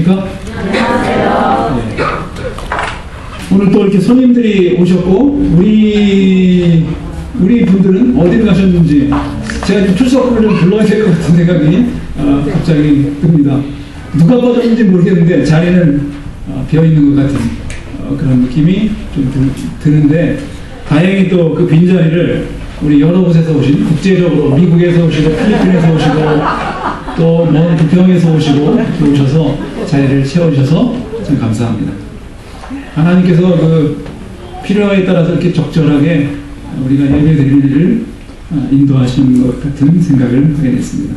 안녕하십니까? 안녕하세요. 네. 오늘 또 이렇게 손님들이 오셨고, 우리 분들은 어디 가셨는지, 제가 지금 출석부를 좀 불러야 될 것 같은 생각이 갑자기 듭니다. 누가 빠졌는지 모르겠는데, 자리는 비어있는 것 같은 그런 느낌이 좀 드는데, 다행히 또 그 빈자리를 우리 여러 곳에서 오신, 국제적으로 미국에서 오시고, 필리핀에서 오시고, 또 먼 부평에서 오시고 오셔서 자리를 채워주셔서 참 감사합니다. 하나님께서 그 필요에 따라서 이렇게 적절하게 우리가 예배 드리는 일을 인도하시는 것 같은 생각을 하게 됐습니다.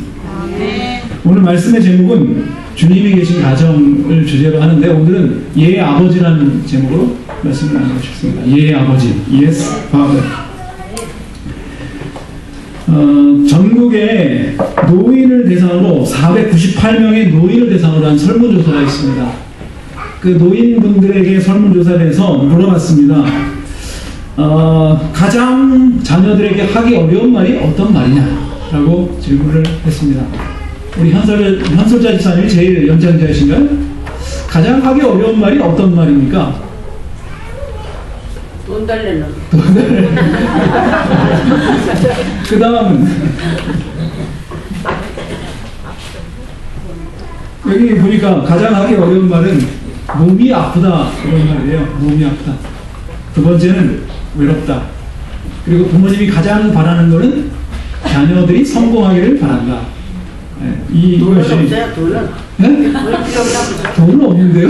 오늘 말씀의 제목은 주님이 계신 가정을 주제로 하는데, 오늘은 예의 아버지라는 제목으로 말씀을 나누고 예의 아버지, Yes Father. 전국에 노인을 대상으로 498명의 노인을 대상으로 한 설문조사가 있습니다. 그 노인분들에게 설문조사를 해서 물어봤습니다. 가장 자녀들에게 하기 어려운 말이 어떤 말이냐라고 질문을 했습니다. 우리 현솔자 집사님이 제일 연장자이신가요? 가장 하기 어려운 말이 어떤 말입니까? 돈 달래는. 그 다음은 여기 보니까 가장 하기 어려운 말은 몸이 아프다 이런 말이에요. 몸이 아프다. 두 번째는 외롭다. 그리고 부모님이 가장 바라는 거는 자녀들이 성공하기를 바란다. 네, 이것이 돈은 없어요? 돈은? 네? 돈은 없는데요.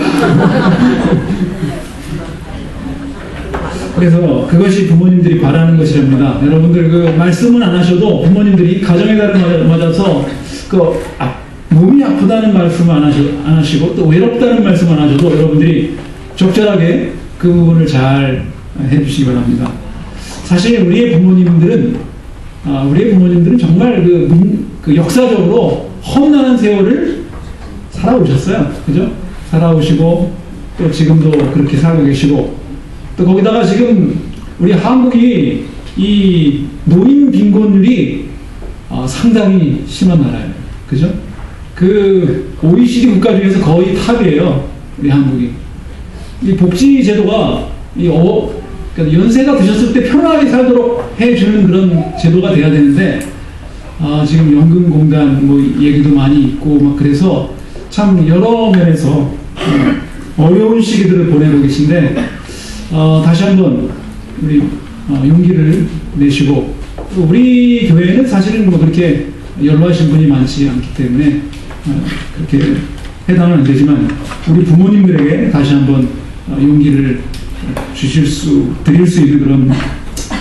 그래서 그것이 부모님들이 바라는 것이랍니다. 여러분들 그 말씀은 안 하셔도 부모님들이 가정의 달을 맞아서 몸이 아프다는 말씀을 안 하시고 또 외롭다는 말씀 안 하셔도 여러분들이 적절하게 그 부분을 잘 해주시기 바랍니다. 사실 우리의 부모님들은 정말 그 역사적으로 험난한 세월을 살아오셨어요. 그죠? 살아오시고 또 지금도 그렇게 살고 계시고, 또 거기다가 지금 우리 한국이 이 노인 빈곤율이 상당히 심한 나라예요. 그죠? 그 OECD 국가 중에서 거의 탑이에요. 우리 한국이. 이 복지 제도가 그러니까 연세가 드셨을 때 편하게 살도록 해주는 그런 제도가 돼야 되는데, 지금 연금공단 뭐 얘기도 많이 있고 막 그래서 참 여러 면에서 어려운 시기들을 보내고 계신데, 다시 한번 우리 용기를 내시고, 우리 교회는 사실은 뭐 그렇게 연로하신 분이 많지 않기 때문에 그렇게 해당은 안 되지만, 우리 부모님들에게 다시 한번 용기를 드릴 수 있는 그런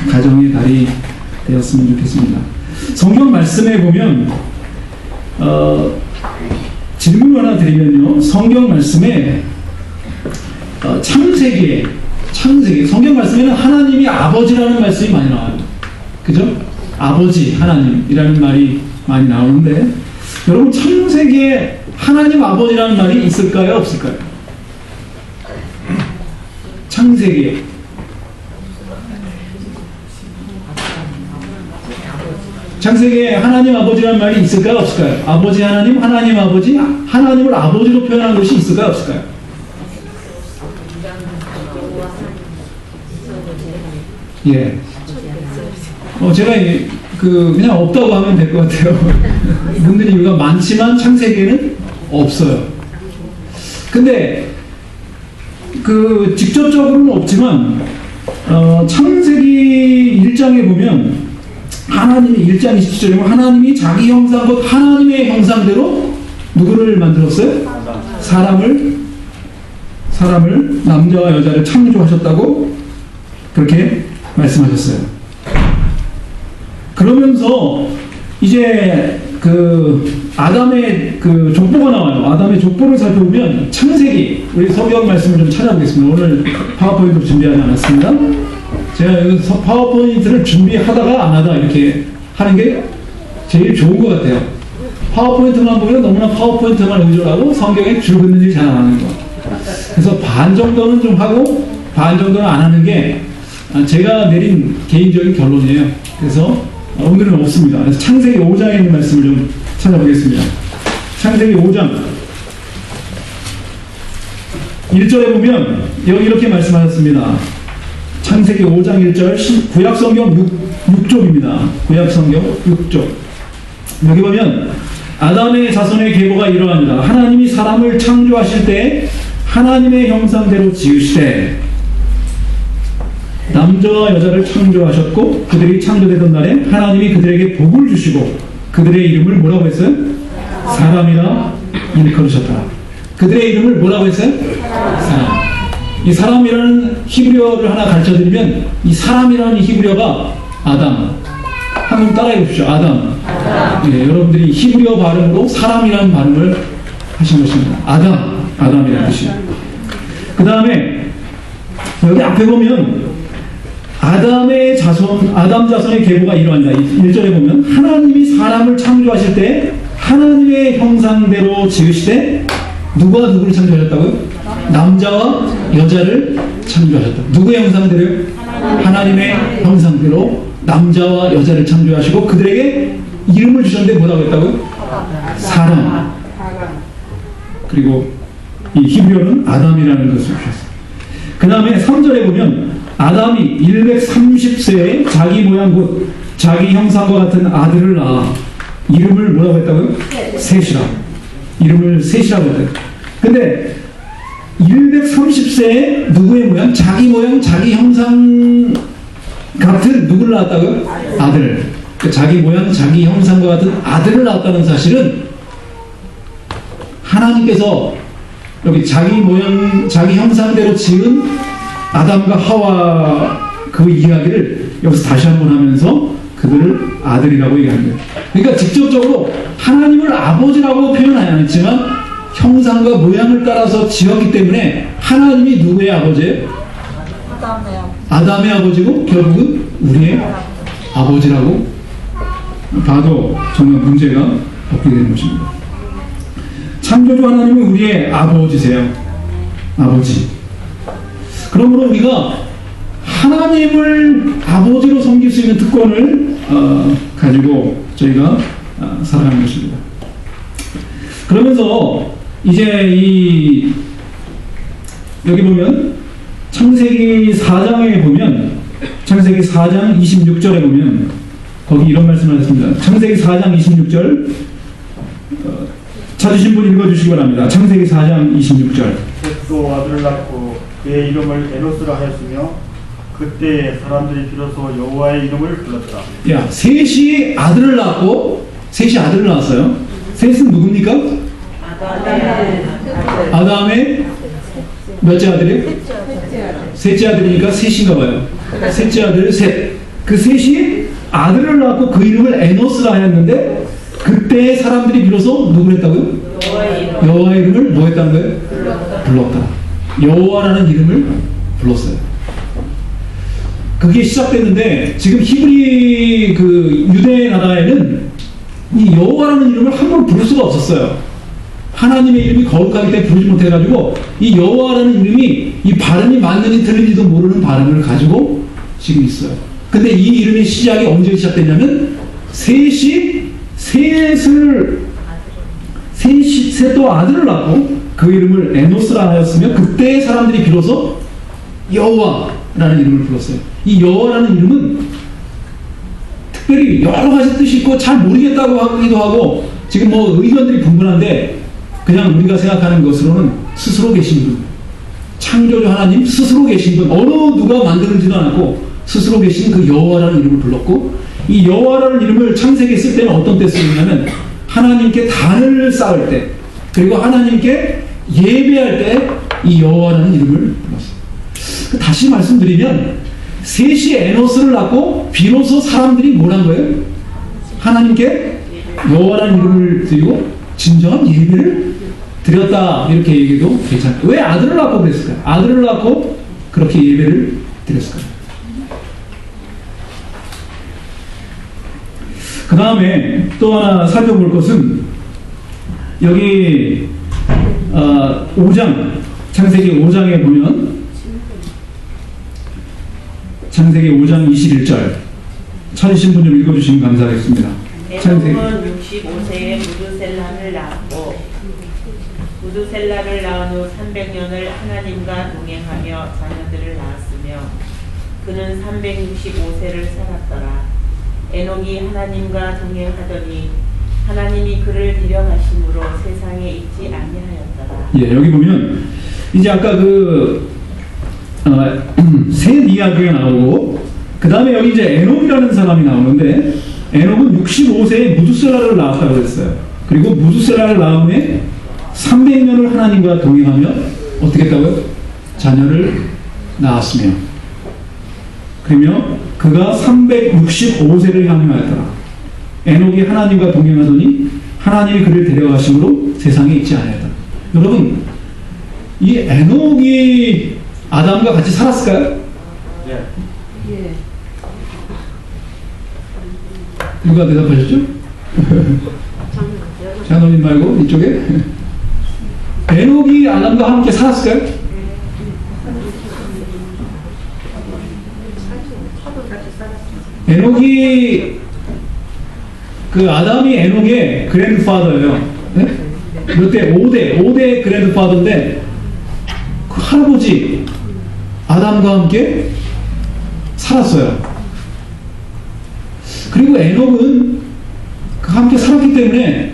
가정의 달이 되었으면 좋겠습니다. 성경 말씀에 보면 질문을 하나 드리면요, 성경 말씀에 창세기에 성경 말씀에는 하나님이 아버지라는 말씀이 많이 나와요. 그죠? 아버지 하나님이라는 말이 많이 나오는데, 여러분 창세기에 하나님 아버지라는 말이 있을까요? 없을까요? 창세기에 하나님 아버지라는 말이 있을까요? 없을까요? 아버지 하나님, 하나님 아버지, 하나님을 아버지로 표현하는 것이 있을까요? 없을까요? 예. 제가 그냥 없다고 하면 될 것 같아요. 분들이 이유가 많지만 창세기에는 없어요. 근데 직접적으로는 없지만 창세기 1장에 보면 하나님이 1장 27절에 보면 하나님이 자기 형상 곧 하나님의 형상대로 누구를 만들었어요? 사람을 남자와 여자를 창조하셨다고 그렇게 말씀하셨어요. 그러면서 이제 아담의 족보가 나와요. 아담의 족보를 살펴보면 창세기, 우리 성경 말씀을 좀 찾아보겠습니다. 오늘 파워포인트 준비하지 않았습니다. 제가 여기서 파워포인트를 준비하다가 안 하다 이렇게 하는 게 제일 좋은 것 같아요. 파워포인트만 보면 너무나 파워포인트만 의존하고 성경에 줄 긋는 일이 잘 안 하는 거. 그래서 반 정도는 좀 하고 반 정도는 안 하는 게 제가 내린 개인적인 결론이에요. 그래서 오늘은 없습니다. 그래서 창세기 5장에 있는 말씀을 좀 찾아보겠습니다. 창세기 5장 1절에 보면 여기 이렇게 말씀하셨습니다. 창세기 5장 1절 구약성경 6쪽입니다. 구약성경 6쪽. 여기 보면 아담의 자손의 계보가 이러합니다. 하나님이 사람을 창조하실 때 하나님의 형상대로 지으시되 남자와 여자를 창조하셨고 그들이 창조되던 날에 하나님이 그들에게 복을 주시고 그들의 이름을 뭐라고 했어요? 사람이라 일컬으셨다. 그들의 이름을 뭐라고 했어요? 사람. 이 사람이라는 히브리어를 하나 가르쳐드리면 이 사람이라는 히브리어가 아담. 한번 따라해 보십시오. 아담. 예, 여러분들이 히브리어 발음으로 사람이라는 발음을 하신 것입니다. 아담. 아담이라는 뜻이에요. 그 다음에 여기 앞에 보면 아담의 자손, 아담 자손의 계보가 이러한다. 1절에 보면 하나님이 사람을 창조하실 때 하나님의 형상대로 지으시되 누가 누구를 창조하셨다고요? 남자와 여자를 창조하셨다. 누구의 형상대로요? 하나님의 형상대로 남자와 여자를 창조하시고 그들에게 이름을 주셨는데 뭐라고 했다고요? 사람. 그리고 이 히브리어는 아담이라는 것을 주셨어요. 그 다음에 3절에 보면 아담이 130세에 자기 모양 곧 자기 형상과 같은 아들을 낳아 이름을 뭐라고 했다고요? 셋이라. 이름을 셋이라고 했대요. 근데 130세에 누구의 모양? 자기 모양, 자기 형상 같은 누구를 낳았다고요? 아들. 자기 모양, 자기 형상과 같은 아들을 낳았다는 사실은 하나님께서 여기 자기 모양, 자기 형상대로 지은 아담과 하와 그 이야기를 여기서 다시 한번 하면서 그들을 아들이라고 얘기합니다. 그러니까 직접적으로 하나님을 아버지라고 표현은 안 했지만 형상과 모양을 따라서 지었기 때문에 하나님이 누구의 아버지예요? 아담의 아버지고 결국은 우리의 아버지라고 봐도 전혀 문제가 없게 되는 것입니다. 창조주 하나님은 우리의 아버지세요. 아버지. 그러므로 우리가 하나님을 아버지로 섬길 수 있는 특권을 가지고 저희가 살아가는 것입니다. 그러면서 이제 여기 보면 창세기 4장에 보면 창세기 4장 26절에 보면 거기 이런 말씀을 하셨습니다. 창세기 4장 26절 찾으신 분 읽어주시기 바랍니다. 창세기 4장 26절. 셋도 아들을 낳고 그의 이름을 에노스라 하였으며 그때 사람들이 비로소 여호와의 이름을 불렀다. 야, 셋이 아들을 낳았고 셋이 아들을 낳았어요. 셋은 누굽니까? 아담의 몇째 아들이에요? 셋째 아들이니까 셋인가 봐요. 셋째 아들 셋. 그 셋이 아들을 낳고 그 이름을 에노스라 하였는데 그때 사람들이 비로소 누구를 했다고요? 여호와의 이름을 뭐 했다는 거예요? 불렀다. 여호와라는 이름을 불렀어요. 그게 시작됐는데 지금 히브리 그 유대 나라에는 이 여호와라는 이름을 함부로 부를 수가 없었어요. 하나님의 이름이 거룩하기 때문에 부르지 못해가지고 이 여호와라는 이름이 이 발음이 맞는지 틀린지도 모르는 발음을 가지고 지금 있어요. 근데 이 이름의 시작이 언제 시작됐냐면 셋도 아들을 낳고 그 이름을 에노스라 하였으며 그때 사람들이 비로소 여호와라는 이름을 불렀어요. 이 여호와라는 이름은 특별히 여러 가지 뜻이 있고 잘 모르겠다고 하기도 하고 지금 뭐 의견들이 분분한데 그냥 우리가 생각하는 것으로는 스스로 계신 분, 창조주 하나님 스스로 계신 분, 어느 누가 만들지도 않았고 스스로 계신 그 여호와라는 이름을 불렀고 이 여호와라는 이름을 창세기에 쓸 때는 어떤 때 쓰느냐면 하나님께 단을 쌓을 때 그리고 하나님께 예배할 때 이 여호와라는 이름을 불렀어요. 다시 말씀드리면 셋이 에노스를 낳고 비로소 사람들이 뭐란 거예요? 하나님께 여호와라는 이름을 드리고 진정한 예배를 드렸다 이렇게 얘기해도 괜찮아요. 왜 아들을 낳고 그랬을까요? 아들을 낳고 그렇게 예배를 드렸을까요? 그 다음에 또 하나 살펴볼 것은 여기 5장 창세기 5장에 보면 창세기 5장 21절 찾으신 분 좀 읽어주시면 감사하겠습니다. 에돔은 65세에 무드셀람을 낳았고 무두셀라를 낳은 후 300년을 하나님과 동행하며 자녀들을 낳았으며 그는 365세를 살았더라. 에녹이 하나님과 동행하더니 하나님이 그를 데려가심으로 세상에 있지 아니하였더라. 예, 여기 보면 이제 아까 셋 이야기가 나오고 그 다음에 여기 이제 에녹이라는 사람이 나오는데 에녹은 65세에 무두셀라를 낳았다고 했어요. 그리고 무두셀라를 낳은 후에 300년을 하나님과 동행하며 어떻게 했다고요? 자녀를 낳았으며 그러며 그가 365세를 향하였더라. 에녹이 하나님과 동행하더니 하나님이 그를 데려가심으로 세상에 있지 아니하였다. 여러분, 이 에녹이 아담과 같이 살았을까요? 예. 예. 누가 대답하셨죠? 장로님 말고 이쪽에? 에녹이 아담과 함께 살았을까요? 에녹이 아담이 에녹의 그랜드파더예요. 네? 몇 대? 5대 그랜드파더인데 그 할아버지 아담과 함께 살았어요. 그리고 에녹은 함께 살았기 때문에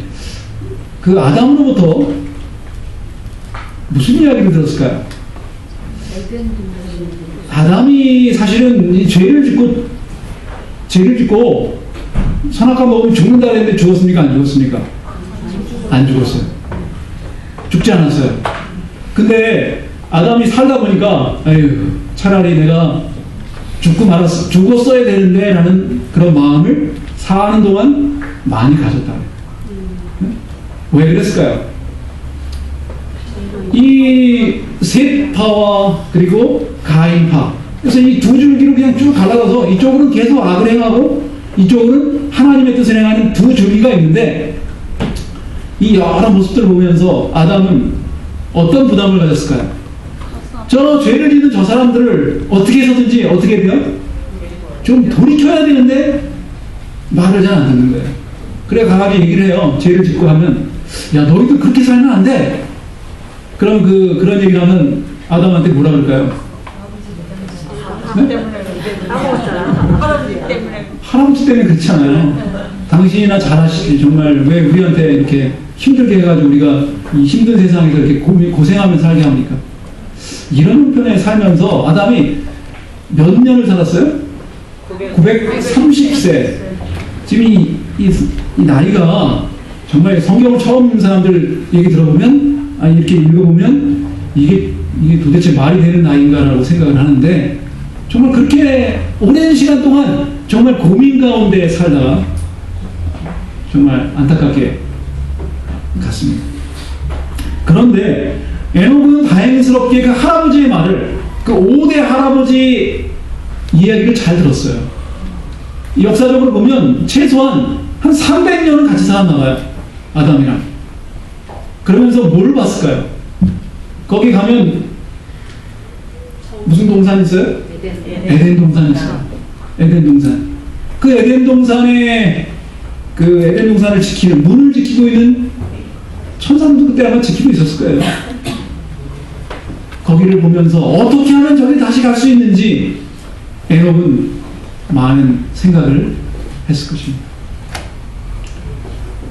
그 아담으로부터 무슨 이야기를 들었을까요? 아담이 사실은 이 죄를 짓고 선악과 먹으면 죽는다 그랬는데 죽었습니까? 안 죽었습니까? 안 죽었어요. 죽지 않았어요. 근데 아담이 살다 보니까 에휴, 차라리 내가 죽었어야 되는데 라는 그런 마음을 사는 동안 많이 가졌다. 왜 그랬을까요? 이 셋파와 그리고 가인파, 그래서 이 두 줄기로 그냥 쭉 갈라져서 이쪽으로는 계속 악을 행하고 이쪽으로는 하나님의 뜻을 행하는 두 줄기가 있는데 이 여러 모습들을 보면서 아담은 어떤 부담을 가졌을까요? 저 죄를 짓는 저 사람들을 어떻게 해서든지 어떻게 돼요? 좀 돌이켜야 되는데 말을 잘 안 듣는 거예요. 그래 강하게 얘기를 해요. 죄를 짓고 하면 야 너희도 그렇게 살면 안 돼. 그럼 그런 얘기를 하면 아담한테 뭐라 그럴까요? 네? 할아버지 때문에 그렇잖아요. 당신이나 잘하시지. 정말 왜 우리한테 이렇게 힘들게 해가지고 우리가 이 힘든 세상에서 이렇게 고생하면서 살게 합니까? 이런 형편에 살면서 아담이 몇 년을 살았어요? 930세. 지금 이 나이가 정말 성경을 처음 읽는 사람들 얘기 들어보면 이렇게 읽어보면 이게 도대체 말이 되는 나이인가라고 생각을 하는데 정말 그렇게 오랜 시간 동안 정말 고민 가운데 살다가 정말 안타깝게 갔습니다. 그런데 에녹은 다행스럽게 그 할아버지의 말을, 그 5대 할아버지 이야기를 잘 들었어요. 역사적으로 보면 최소한 한 300년은 같이 살았나 봐요. 아담이랑. 그러면서 뭘 봤을까요? 거기 가면 무슨 동산 있어요? 에덴 동산 있어요. 에덴 동산. 그 에덴 동산에 그 에덴 동산을 지키는, 문을 지키고 있는 천사도 그때 아마 지키고 있었을 거예요. 거기를 보면서 어떻게 하면 저기 다시 갈 수 있는지 에녹은 많은 생각을 했을 것입니다.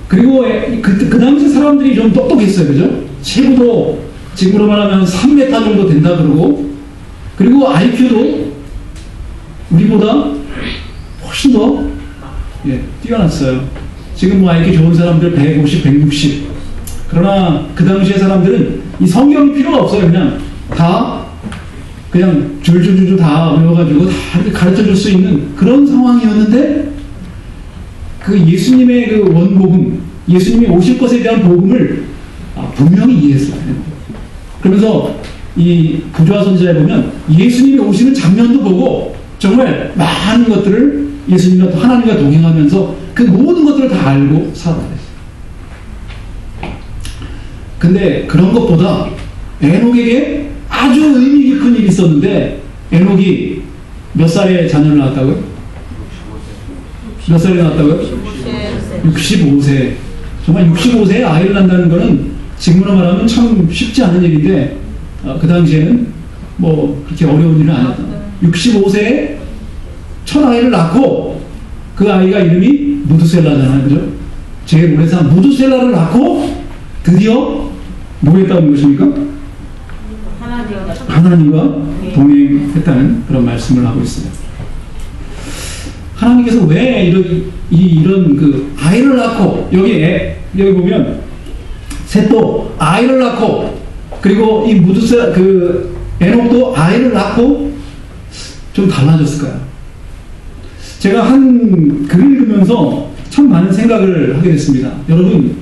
그리고 그 당시 사람들이 좀 똑똑했어요. 그죠? 체구도 지금으로 말하면 3m 정도 된다 그러고, 그리고 IQ도 우리보다 훨씬 더 뛰어났어요. 지금 뭐 IQ 좋은 사람들 150, 160. 그러나 그 당시의 사람들은 이 성경이 필요가 없어요. 그냥 줄줄줄줄 다 외워가지고 다 이렇게 가르쳐 줄 수 있는 그런 상황이었는데, 그 예수님의 그 원복음, 예수님이 오실 것에 대한 복음을 분명히 이해했어요. 그러면서 이 부조화 선지자에 보면 예수님이 오시는 장면도 보고 정말 많은 것들을 예수님과 하나님과 동행하면서 그 모든 것들을 다 알고 살아냈어요. 근데 그런 것보다 에녹에게 아주 의미 깊은 일이 있었는데, 에녹이 몇 살에 자녀를 낳았다고요? 몇 살에 낳았다고요? 65세. 정말 65세에 아이를 낳는다는 것은 지금으로 말하면 참 쉽지 않은 일인데 그 당시에는 뭐 그렇게 어려운 일은 아니었다. 65세에 첫 아이를 낳고 그 아이가 이름이 무드셀라잖아요. 그죠? 제일 오래 산 무드셀라를 낳고 드디어 뭐 했다는 것입니까? 하나님과 동행했다는 그런 말씀을 하고 있어요. 하나님께서 왜 이런 그 아이를 낳고 여기 보면 셋도 아이를 낳고 그리고 이 무드셀라 그 에녹도 아이를 낳고 좀 달라졌을까요? 제가 한 글을 읽으면서 참 많은 생각을 하게 됐습니다. 여러분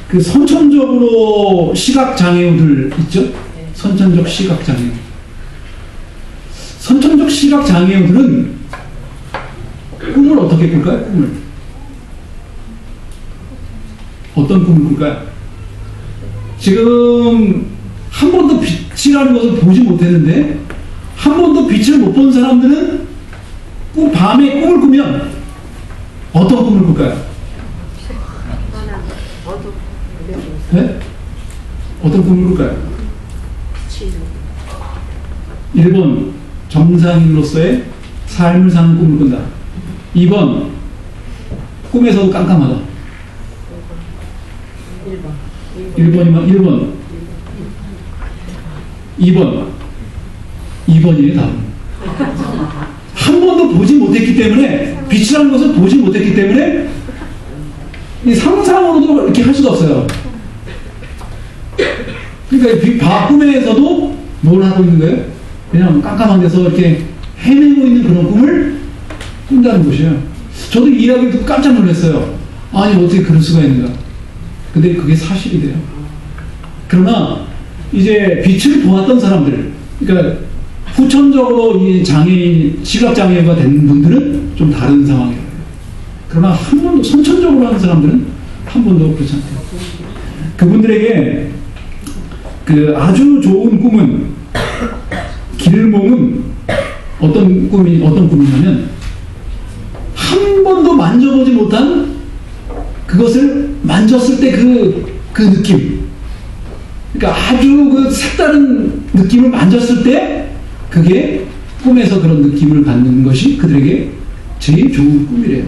그 선천적으로 시각장애우들 있죠? 선천적 시각장애우. 선천적 시각장애우들은 꿈을 어떻게 꿀까요? 꿈을. 어떤 꿈을 꿀까요? 지금 한 번도 빛이라는 것을 보지 못했는데 한 번도 빛을 못 본 사람들은 밤에 꿈을 꾸면 어떤 꿈을 꿀까요? 네? 어떤 꿈을 꿀까요? 1번 정상인으로서의 삶을 사는 꿈을 꾼다. 2번 꿈에서도 깜깜하다. 1번 2번이에요. 답은 한 번도 보지 못했기 때문에 빛이라는 것을 보지 못했기 때문에 이 상상으로도 이렇게 할 수가 없어요. 그러니까 꿈에서도 뭘 하고 있는 거예요? 그냥 깜깜한 데서 이렇게 헤매고 있는 그런 꿈을 꾼다는 것이에요. 저도 이 이야기를 듣고 깜짝 놀랐어요. 아니 어떻게 그럴 수가 있는가. 근데 그게 사실이 돼요. 그러나 이제 빛을 보았던 사람들, 그러니까 후천적으로 이 장애인, 시각장애가 된 분들은 좀 다른 상황이에요. 그러나 한 번도, 선천적으로 하는 사람들은 한 번도 그렇지 않대요. 그분들에게 그 아주 좋은 꿈은, 길몽은 어떤 꿈이냐면, 한 번도 만져보지 못한 그것을 만졌을 때 그 느낌. 그러니까 아주 그 색다른 느낌을 만졌을 때 그게 꿈에서 그런 느낌을 갖는 것이 그들에게 제일 좋은 꿈이래요.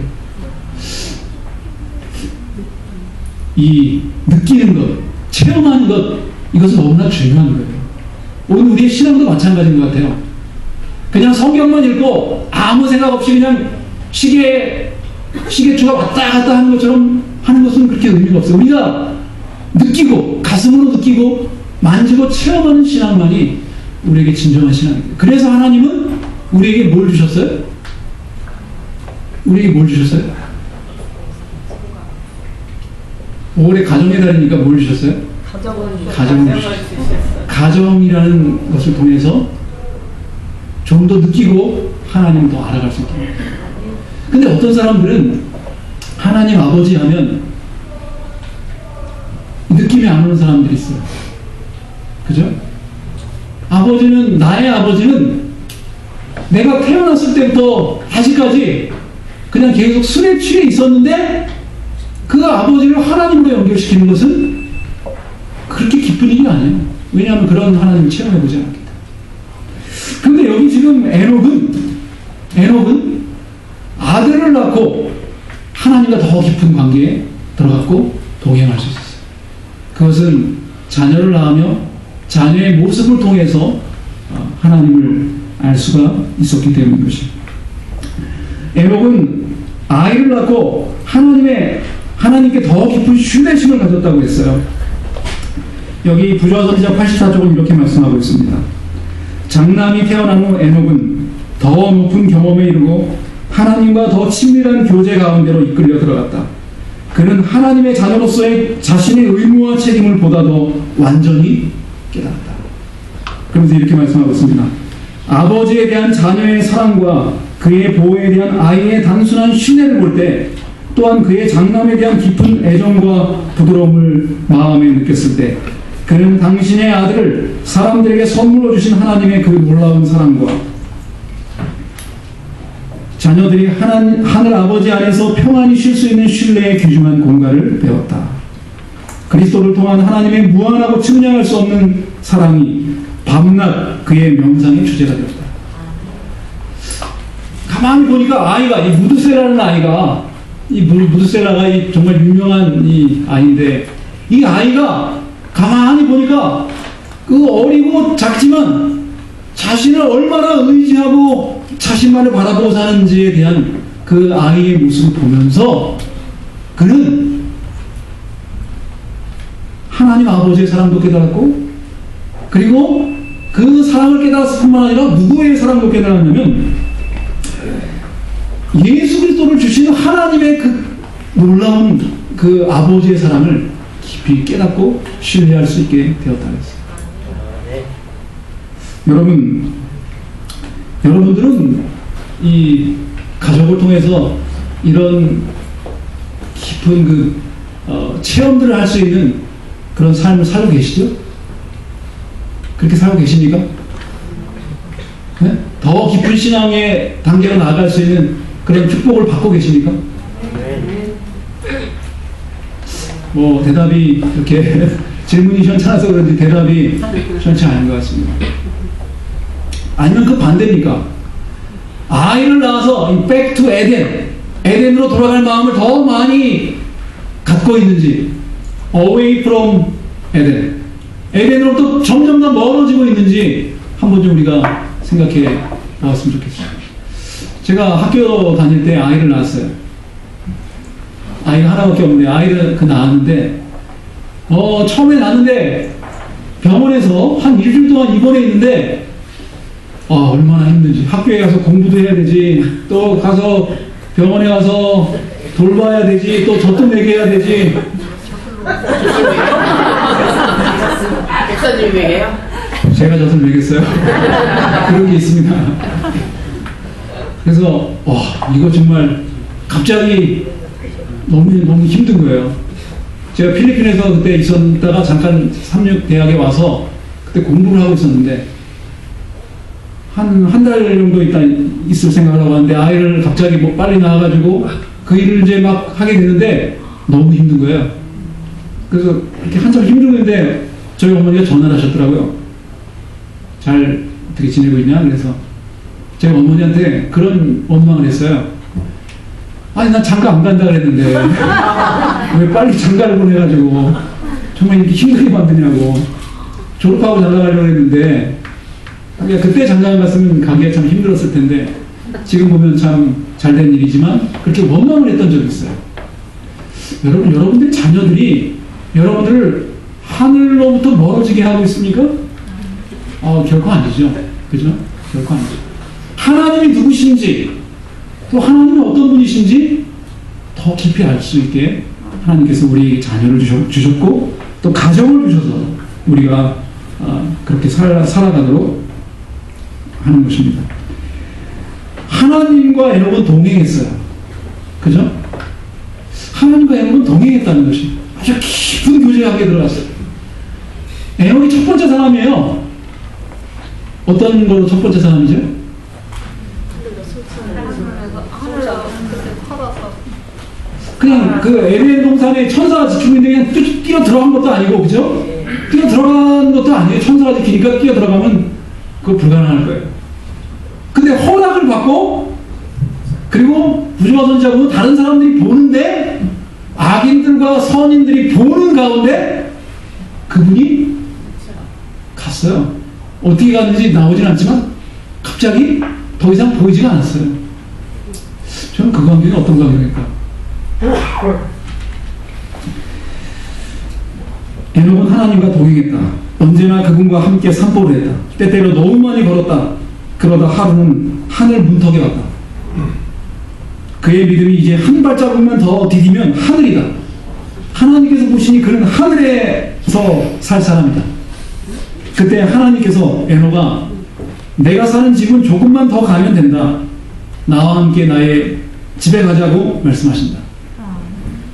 이 느끼는 것, 체험하는 것, 이것은 너무나 중요한 거예요. 오늘 우리의 신앙도 마찬가지인 것 같아요. 그냥 성경만 읽고 아무 생각 없이 그냥 시계추가 왔다 갔다 하는 것처럼 하는 것은 그렇게 의미가 없어요. 우리가 느끼고 가슴으로 느끼고 만지고 체험하는 신앙만이 우리에게 진정한 신앙이에요. 그래서 하나님은 우리에게 뭘 주셨어요? 우리에게 뭘 주셨어요? 5월에 가정의 달이니까 뭘 주셨어요? 가정을 주셨어요. 가정이라는 것을 통해서 좀 더 느끼고 하나님을 더 알아갈 수 있게. 근데 어떤 사람들은 하나님 아버지 하면 느낌이 안 오는 사람들이 있어요. 그죠? 나의 아버지는 내가 태어났을 때부터 아직까지 그냥 계속 술에 취해 있었는데 그 아버지를 하나님으로 연결시키는 것은 그렇게 기쁜 일이 아니에요. 왜냐하면 그런 하나님을 체험해보지 않았기 때문에. 그런데 여기 지금 에녹은 아들을 낳고 하나님과 더 깊은 관계에 들어갔고 동행할 수 있었어요. 그것은 자녀를 낳으며 자녀의 모습을 통해서 하나님을 알 수가 있었기 때문인 것입니다. 에녹은 아이를 낳고 하나님께 더 깊은 신뢰심을 가졌다고 했어요. 여기 부조화선지자 84쪽은 이렇게 말씀하고 있습니다. 장남이 태어난 후 에녹은 더 높은 경험에 이르고 하나님과 더 친밀한 교제 가운데로 이끌려 들어갔다. 그는 하나님의 자녀로서의 자신의 의무와 책임을 보다 더 완전히 깨달았다. 그러면서 이렇게 말씀하고 있습니다. 아버지에 대한 자녀의 사랑과 그의 보호에 대한 아이의 단순한 신뢰를 볼 때 또한 그의 장남에 대한 깊은 애정과 부드러움을 마음에 느꼈을 때 그는 당신의 아들을 사람들에게 선물로 주신 하나님의 그 놀라운 사랑과 자녀들이 하늘 아버지 안에서 평안히 쉴 수 있는 신뢰의 귀중한 공간을 배웠다. 그리스도를 통한 하나님의 무한하고 측량할 수 없는 사랑이 밤낮 그의 명상의 주제가 되었다. 가만히 보니까 아이가, 이 무드셀라라는 아이가, 이 무드셀라가 이 정말 유명한 이 아이인데, 이 아이가 가만히 보니까 그 어리고 작지만 자신을 얼마나 의지하고 자신만을 바라보고 사는지에 대한 그 아이의 모습을 보면서 그는 하나님 아버지의 사랑도 깨달았고, 그리고 그 사랑을 깨달았을 뿐만 아니라 누구의 사랑도 깨달았냐면 예수 그리스도를 주시는 하나님의 그 놀라운 그 아버지의 사랑을 깊이 깨닫고 신뢰할 수 있게 되었다 그랬어요. 여러분들은 이 가족을 통해서 이런 깊은 그 체험들을 할 수 있는 그런 삶을 살고 계시죠? 그렇게 살고 계십니까? 네? 더 깊은 신앙의 단계로 나아갈 수 있는 그런 축복을 받고 계십니까? 뭐 대답이 이렇게 질문이 시원찮아서 그런지 대답이 시원치 않은 것 같습니다. 아니면 그 반대입니까? 아이를 낳아서 back to 에덴으로 돌아갈 마음을 더 많이 갖고 있는지, away from 에덴으로부터 점점 더 멀어지고 있는지 한번 좀 우리가 생각해 보았으면 좋겠습니다. 제가 학교 다닐 때 아이를 낳았어요. 아이가 하나밖에 없는데 아이를 낳았는데 처음에 낳았는데 병원에서 한 일주일 동안 입원해 있는데 얼마나 힘든지, 학교에 가서 공부도 해야 되지, 또 가서 병원에 가서 돌봐야 되지, 또 젖도 먹여야 되지. 목사님이 먹여요? 제가 젖을 먹였어요. 그런 게 있습니다. 그래서 이거 정말 갑자기 너무 힘든 거예요. 제가 필리핀에서 그때 있었다가 잠깐 삼육대학에 와서 그때 공부를 하고 있었는데 한 달 정도 있을 생각을 하고 왔는데 아이를 갑자기 뭐 빨리 낳아가지고 그 일을 이제 막 하게 되는데 너무 힘든 거예요. 그래서 이렇게 한참 힘들었는데 저희 어머니가 전화를 하셨더라고요. 잘 어떻게 지내고 있냐? 그래서 제가 어머니한테 그런 원망을 했어요. 아니 난 장가 안 간다 그랬는데 왜 빨리 장가를 보내가지고 정말 이렇게 힘들게 만드냐고. 졸업하고 장가 가려고 했는데 그때 장가 갔으면 가기가 참 힘들었을 텐데 지금 보면 참 잘된 일이지만 그렇게 원망을 했던 적이 있어요. 여러분들 자녀들이 여러분들을 하늘로부터 멀어지게 하고 있습니까? 결코 아니죠. 그죠? 결코 아니죠. 하나님이 누구신지, 또 하나님이 어떤 분이신지 더 깊이 알 수 있게 하나님께서 우리에게 자녀를 주셨고, 또 가정을 주셔서 우리가 그렇게 살아가도록 하는 것입니다. 하나님과 에녹은 동행했어요. 그죠? 하나님과 에녹은 동행했다는 것이 아주 깊은 교제하게 들어갔어요. 에녹이 첫 번째 사람이에요. 어떤 걸로 첫 번째 사람이죠? 그냥 그 에덴 동산에 천사가 지키고 있는데 그냥 뛰어 들어간 것도 아니고, 그죠? 뛰어 들어간 것도 아니에요. 천사가 지키니까 뛰어 들어가면 그거 불가능할 거예요. 근데 허락을 받고, 그리고 부조와 선지자분은 다른 사람들이 보는데, 악인들과 선인들이 보는 가운데 그분이 갔어요. 어떻게 갔는지 나오진 않지만 갑자기 더 이상 보이지가 않았어요. 저는 그 관계는 어떤 관계일까? 에녹은 하나님과 동행했다. 언제나 그분과 함께 산보를 했다. 때때로 너무 많이 걸었다. 그러다 하루는 하늘 문턱에 왔다. 그의 믿음이 이제 한 발자국만 더 디디면 하늘이다. 하나님께서 보시니 그는 하늘에서 살 사람이다. 그때 하나님께서 에녹아, 내가 사는 집은 조금만 더 가면 된다. 나와 함께 나의 집에 가자고 말씀하신다.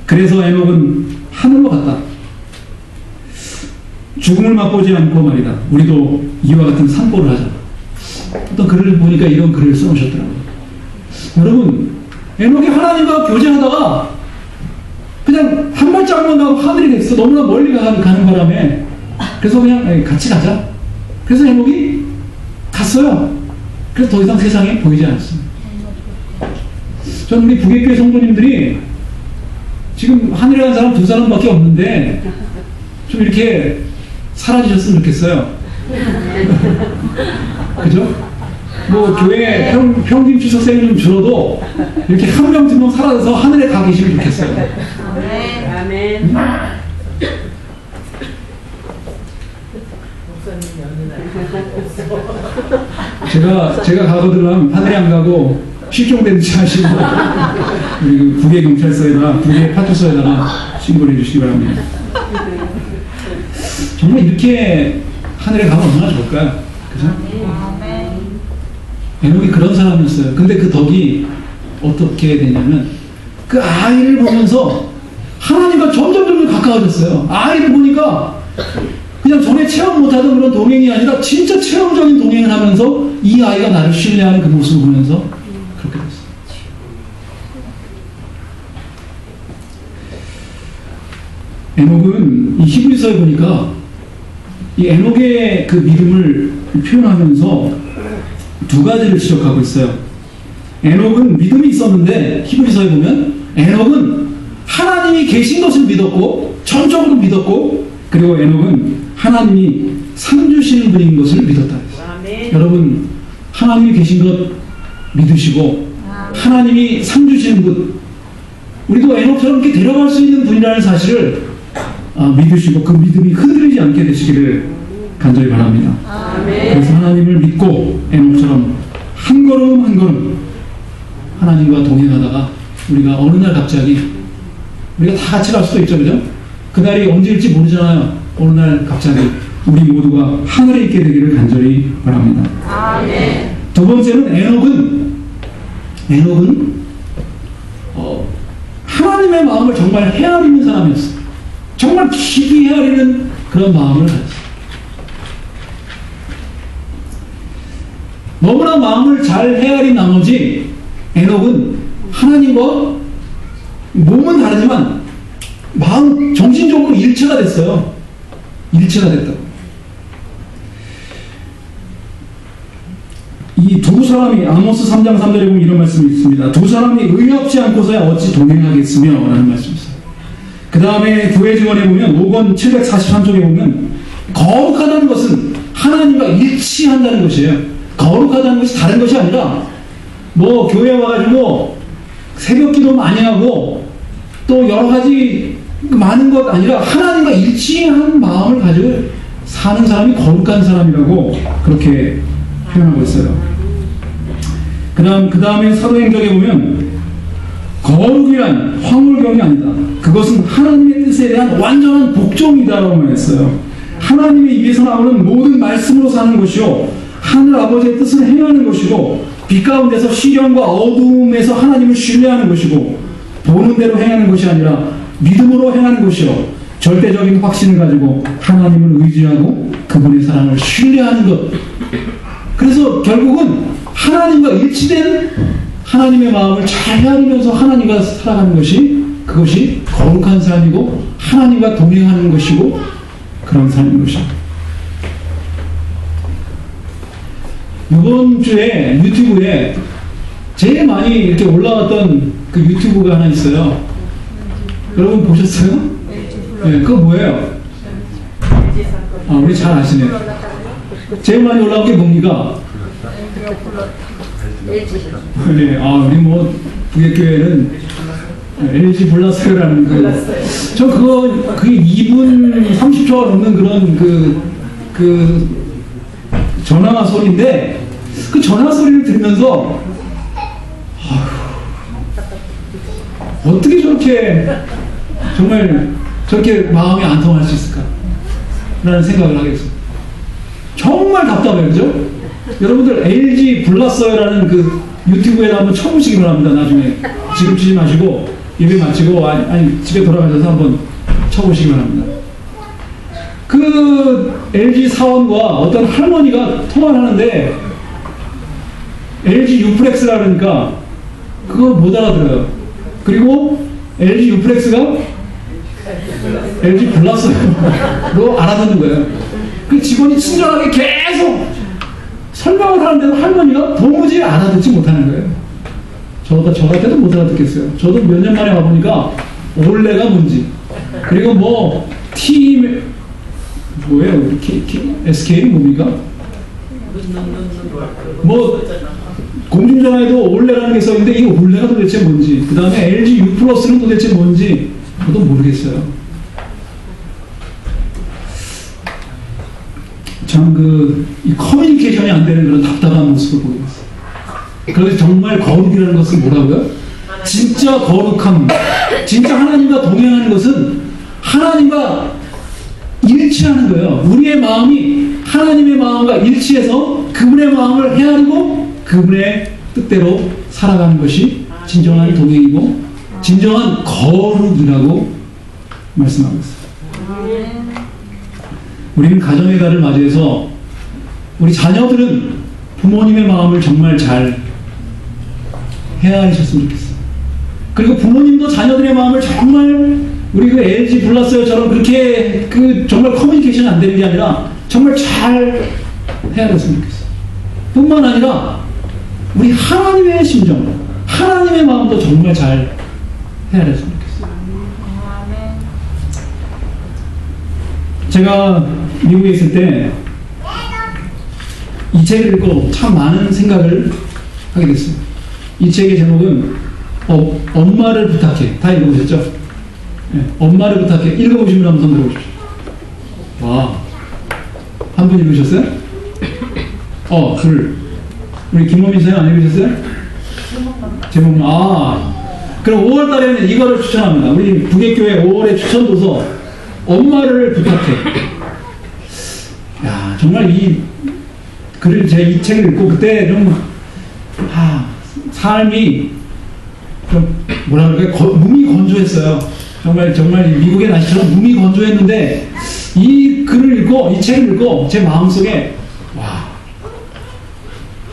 그래서 에녹은 하늘로 갔다. 죽음을 맛보지 않고 말이다. 우리도 이와 같은 산보를 하자. 어떤 글을 보니까 이런 글을 써놓으셨더라고요. 여러분, 에녹이 하나님과 교제하다가 그냥 한 발짝만 가고 하늘이 됐어. 너무나 멀리 가는 바람에. 그래서 그냥 같이 가자. 그래서 에녹이 갔어요. 그래서 더 이상 세상에 보이지 않았습니다. 저는 우리 북외교회 성도님들이 지금 하늘에 간 사람 2사람밖에 없는데 좀 이렇게 사라지셨으면 좋겠어요. 그죠? 뭐 교회 평균 출석생이 좀 줄어도 이렇게 한 명, 2명 사라져서 하늘에 가 계시면 좋겠어요. 아멘. 제가 가거들면 하늘에 안 가고 실종되는지 아시고 북의 경찰서에다 북의 파출소에다가 신고를 해주시기 바랍니다. 정말 이렇게 하늘에 가면 얼마나 좋을까요? 그죠? 에녹이 그런 사람이었어요. 근데 그 덕이 어떻게 되냐면 그 아이를 보면서 하나님과 점점 가까워졌어요. 아이를 보니까 그냥 전에 체험 못하던 그런 동행이 아니라 진짜 체험적인 동행을 하면서 이 아이가 나를 신뢰하는 그 모습을 보면서 그렇게 됐어요. 에녹은 이 히브리서에 보니까 이 에녹의 그 믿음을 표현하면서 2가지를 지적하고 있어요. 에녹은 믿음이 있었는데 히브리서에 보면 에녹은 하나님이 계신 것을 믿었고 전적으로 믿었고 그리고 에녹은 하나님이 상 주시는 분인 것을 믿었다. 여러분 하나님이 계신 것 믿으시고 하나님이 상 주시는 분 우리도 에녹처럼 이렇게 데려갈 수 있는 분이라는 사실을 믿으시고 그 믿음이 흔들리지 않게 되시기를 간절히 바랍니다. 그래서 하나님을 믿고 에녹처럼 한 걸음 한 걸음 하나님과 동행하다가 우리가 어느 날 갑자기 우리가 다 같이 갈 수도 있죠, 그죠? 그날이 언제일지 모르잖아요. 어느 날 갑자기 우리 모두가 하늘에 있게 되기를 간절히 바랍니다. 아멘. 2번째는 에녹은 하나님의 마음을 정말 헤아리는 사람이었어요. 정말 깊이 헤아리는 그런 마음을 가졌어요. 너무나 마음을 잘 헤아린 나머지 에녹은 하나님과 몸은 다르지만 마음 정신적으로 일체가 됐어요. 일체가 됐다고. 이 2사람이 아모스 3장 3절에 보면 이런 말씀이 있습니다. 2사람이 의롭지 않고서야 어찌 동행하겠으며 라는 말씀이 있어요. 그 다음에 교회 증언에 보면 5권 743쪽에 보면 거룩하다는 것은 하나님과 일치한다는 것이에요. 거룩하다는 것이 다른 것이 아니라 뭐 교회에 와가지고 새벽 기도 많이 하고 또 여러 가지 많은 것 아니라 하나님과 일치한 마음을 가지고 사는 사람이 거룩한 사람이라고 그렇게 표현하고 있어요. 그 다음에 사도행전에 보면 거룩이란 화물경이 아니다. 그것은 하나님의 뜻에 대한 완전한 복종이다라고 말했어요. 하나님의 입에서 나오는 모든 말씀으로 사는 것이요 하늘 아버지의 뜻을 행하는 것이고 빛 가운데서 시련과 어두움에서 하나님을 신뢰하는 것이고 보는 대로 행하는 것이 아니라 믿음으로 행하는 것이요 절대적인 확신을 가지고 하나님을 의지하고 그분의 사랑을 신뢰하는 것. 그래서 결국은 하나님과 일치된 하나님의 마음을 잘 헤아리면서 하나님과 살아가는 것이 그것이 거룩한 삶이고 하나님과 동행하는 것이고 그런 삶인 것입니다. 이번 주에 유튜브에 제일 많이 이렇게 올라왔던 그 유튜브가 하나 있어요. 여러분 보셨어요? 네, 그거 뭐예요? 우리 잘 아시네. 제일 많이 올라온 게 뭡니까? 네, 우리 뭐 북외교회는 LG 불났어요라는 저 그게 2분 30초가 넘는 그런 전화 소리인데 그 전화 소리를 들으면서 어떻게 저렇게 마음이 안 통할 수 있을까? 라는 생각을 하게 됐어요. 정말 답답해요, 그죠? 여러분들 LG 불났어요라는 그 유튜브에다 한번 쳐보시기 바랍니다. 나중에 지금 치지 마시고 예배 마치고 아니 집에 돌아가셔서 한번 쳐보시기 바랍니다. 그 LG 사원과 어떤 할머니가 통화를 하는데 LG 유플렉스라 그러니까 그걸 못 알아들어요. 그리고 LG 유플렉스가 LG 플러스로 알아듣는 거예요. 그 직원이 친절하게 계속 설명을 하는데도 할머니가 도무지 알아듣지 못하는 거예요. 저 같아도 못 알아듣겠어요. 저도 몇 년 만에 와보니까 올레가 뭔지, 그리고 뭐 뭐예요? SK는 뭡니까? 뭐 공중전화에도 올레라는 게 써있는데 이 올레가 도대체 뭔지, 그 다음에 LG U 플러스는 도대체 뭔지 저도 모르겠어요. 참 이 커뮤니케이션이 안 되는 그런 답답한 모습을 보이고 있어요. 그래서 정말 거룩이라는 것은 뭐라고요? 진짜 거룩함, 진짜 하나님과 동행하는 것은 하나님과 일치하는 거예요. 우리의 마음이 하나님의 마음과 일치해서 그분의 마음을 헤아리고 그분의 뜻대로 살아가는 것이 진정한 동행이고 진정한 거룩이라고 말씀하고 있어요. 우리는 가정의 달을 맞이해서 우리 자녀들은 부모님의 마음을 정말 잘 헤아리셨으면 좋겠어요. 그리고 부모님도 자녀들의 마음을 정말 우리 그 LG 블라스처럼 그렇게 정말 커뮤니케이션이 안 되는 게 아니라 정말 잘 헤아렸으면 좋겠어요. 뿐만 아니라 우리 하나님의 심정, 하나님의 마음도 정말 잘 헤아렸으면 좋겠어요. 제가 미국에 있을 때 이 책을 읽고 참 많은 생각을 하게 됐어요. 이 책의 제목은 엄마를 부탁해. 다 읽어보셨죠? 네, 엄마를 부탁해. 읽어보신 분 한번 손 들어보십시오. 와, 한 분 읽으셨어요? 둘. 우리 김호민 선생님 안 읽으셨어요? 제목만. 그럼 5월 달에는 이거를 추천합니다. 우리 북예교회 5월의 추천도서 엄마를 부탁해. 야, 정말 이 글을 제가 이 책을 읽고 그때 좀 삶이 좀 뭐라 그럴까 몸이 건조했어요. 정말 미국의 날씨처럼 몸이 건조했는데 이 글을 읽고 이 책을 읽고 제 마음속에 와